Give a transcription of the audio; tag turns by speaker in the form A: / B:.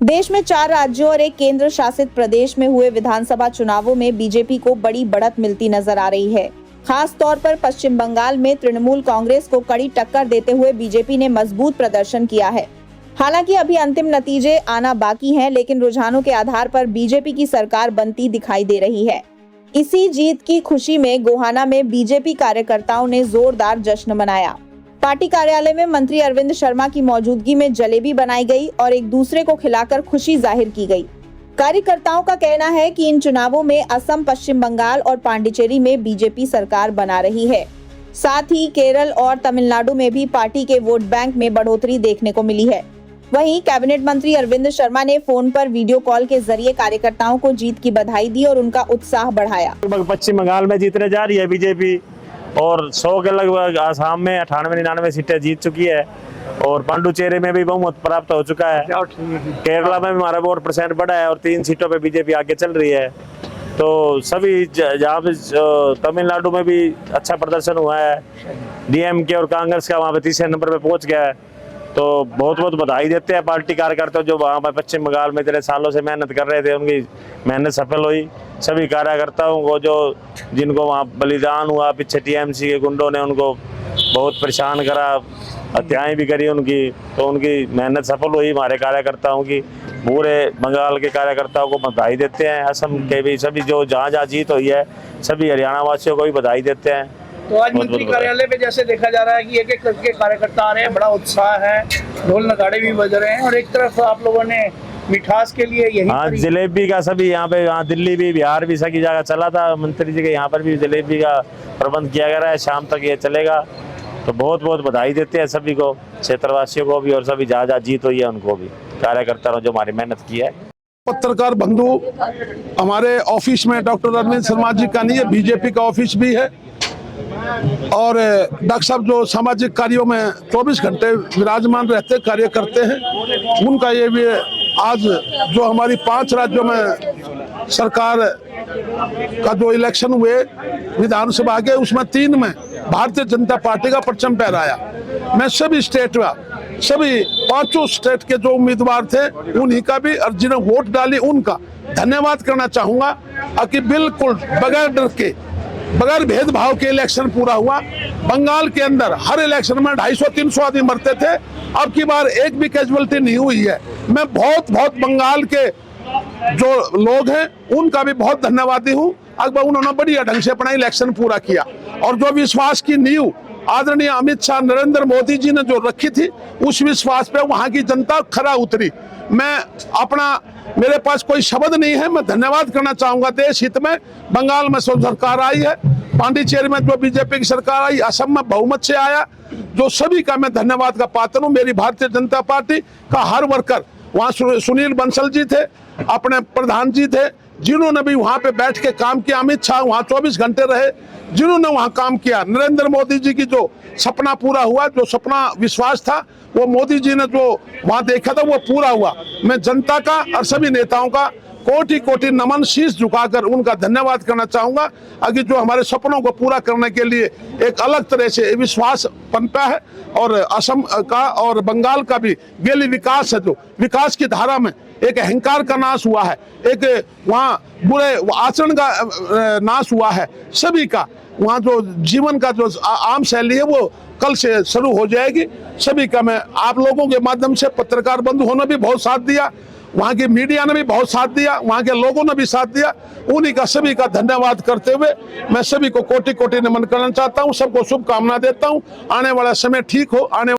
A: देश में 4 राज्यों और एक केंद्र शासित प्रदेश में हुए विधानसभा चुनावों में बीजेपी को बड़ी बढ़त मिलती नजर आ रही है। खास तौर पर पश्चिम बंगाल में तृणमूल कांग्रेस को कड़ी टक्कर देते हुए बीजेपी ने मजबूत प्रदर्शन किया है। हालांकि अभी अंतिम नतीजे आना बाकी हैं, लेकिन रुझानों के आधार पर बीजेपी की सरकार बनती दिखाई दे रही है। इसी जीत की खुशी में गोहाना में बीजेपी कार्यकर्ताओं ने जोरदार जश्न मनाया। पार्टी कार्यालय में मंत्री अरविंद शर्मा की मौजूदगी में जलेबी बनाई गई और एक दूसरे को खिलाकर खुशी जाहिर की गई। कार्यकर्ताओं का कहना है कि इन चुनावों में असम, पश्चिम बंगाल और पांडिचेरी में बीजेपी सरकार बना रही है। साथ ही केरल और तमिलनाडु में भी पार्टी के वोट बैंक में बढ़ोतरी देखने को मिली है। वहीं कैबिनेट मंत्री अरविंद शर्मा ने फोन पर वीडियो कॉल के जरिए कार्यकर्ताओं को जीत की बधाई दी और उनका उत्साह बढ़ाया।
B: पश्चिम बंगाल में जीतने जा रही है बीजेपी और 100 के लगभग आसाम में 98-99 सीटें जीत चुकी है और पांडुचेरी में भी बहुमत प्राप्त हो चुका है। केरला में भी हमारा वोट परसेंट बढ़ा है और 3 सीटों पे बीजेपी आगे चल रही है। तो सभी जहाँ पे तमिलनाडु में भी अच्छा प्रदर्शन हुआ है, डीएमके और कांग्रेस का वहाँ पे तीसरे नंबर पे पहुँच गया है। तो बहुत बहुत बधाई देते हैं पार्टी कार्यकर्ता जो वहाँ पर पश्चिम बंगाल में इतने सालों से मेहनत कर रहे थे, उनकी मेहनत सफल हुई। सभी कार्यकर्ताओं को जिनको वहाँ बलिदान हुआ, पीछे टीएमसी के गुंडों ने उनको बहुत परेशान करा, हत्याएं भी करी उनकी, तो उनकी मेहनत सफल हुई। हमारे कार्यकर्ताओं की पूरे बंगाल के कार्यकर्ताओं को बधाई देते हैं। असम के भी सभी जो जहाँ जहाँ जीत हुई है सभी हरियाणा वासियों को भी बधाई देते हैं।
C: तो आज मंत्री कार्यालय में जैसे देखा जा रहा है कि एक एक करके कार्यकर्ता आ रहे हैं, बड़ा उत्साह है, ढोल नगाड़े भी बज रहे हैं और एक तरफ आप लोगों ने मिठास के लिए यही
B: जलेबी का सभी यहाँ पे, दिल्ली भी, बिहार भी सभी जगह चला था। मंत्री जी के यहाँ पर भी जलेबी का प्रबंध किया गया है, शाम तक ये चलेगा। तो बहुत बहुत बधाई देते हैं सभी को, क्षेत्रवासियों को भी और सभी जहाँ जहाँ जीत हुई है उनको भी, कार्यकर्ताओं जो हमारी मेहनत की है।
D: पत्रकार बंधु, हमारे ऑफिस में डॉक्टर अरविंद शर्मा जी का नहीं है, बीजेपी का ऑफिस भी है और डॉक्टर साहब जो सामाजिक कार्यों में 24 घंटे विराजमान रहते, कार्य करते हैं, उनका ये भी आज जो हमारी 5 राज्यों में सरकार का जो इलेक्शन हुए विधानसभा के, उसमें 3 में भारतीय जनता पार्टी का परचम फहराया। मैं सभी स्टेट का, सभी 5 स्टेट के जो उम्मीदवार थे उन्हीं का भी और जिन्हें वोट डाली उनका धन्यवाद करना चाहूंगा कि बिल्कुल बगैर डर के, बगैर भेदभाव के इलेक्शन पूरा हुआ। बंगाल के अंदर हर इलेक्शन में 250-300 आदमी मरते थे, अब की बार एक भी कैजुअलिटी नहीं हुई है। मैं बहुत बंगाल के जो लोग हैं उनका भी बहुत धन्यवादी हूँ। अकबर उन्होंने बढ़िया ढंग से अपना इलेक्शन पूरा किया और जो विश्वास की नींव आदरणीय अमित शाह, नरेंद्र मोदी जी ने जो रखी थी, उस विश्वास पे वहां की जनता खरा उतरी। मेरे पास कोई शब्द नहीं है, मैं धन्यवाद करना चाहूंगा। देश हित में बंगाल में सरकार आई है, पांडिचेरी में जो बीजेपी की सरकार आई, असम में बहुमत से आया, जो सभी का मैं धन्यवाद का पात्र हूँ। मेरी भारतीय जनता पार्टी का हर वर्कर, वहाँ सुनील बंसल जी थे, अपने प्रधान जी थे, जिन्होंने भी वहां पे बैठ के काम किया। अमित शाह वहां 24 घंटे रहे, जिन्होंने वहां काम किया। नरेंद्र मोदी जी की जो सपना पूरा हुआ, जो सपना विश्वास था, वो मोदी जी ने जो वहां देखा था वो पूरा हुआ। मैं जनता का और सभी नेताओं का कोटि कोटि नमन, शीश झुकाकर उनका धन्यवाद करना चाहूंगा कि जो हमारे सपनों को पूरा करने के लिए एक अलग तरह से विश्वास पनपा है। और असम का और बंगाल का भी गेली विकास है, जो विकास की धारा में एक अहंकार का नाश हुआ है, एक वहाँ बुरे आचरण का नाश हुआ है। सभी का वहाँ जो जीवन का जो आम शैली है वो कल से शुरू हो जाएगी। सभी का मैं आप लोगों के माध्यम से, पत्रकार बंधुओं ने भी बहुत साथ दिया, वहाँ की मीडिया ने भी बहुत साथ दिया, वहाँ के लोगों ने भी साथ दिया, उन्हीं का सभी का धन्यवाद करते हुए मैं सभी को कोटि कोटि नमन करना चाहता हूँ। सबको शुभकामना देता हूँ। आने वाला समय ठीक हो।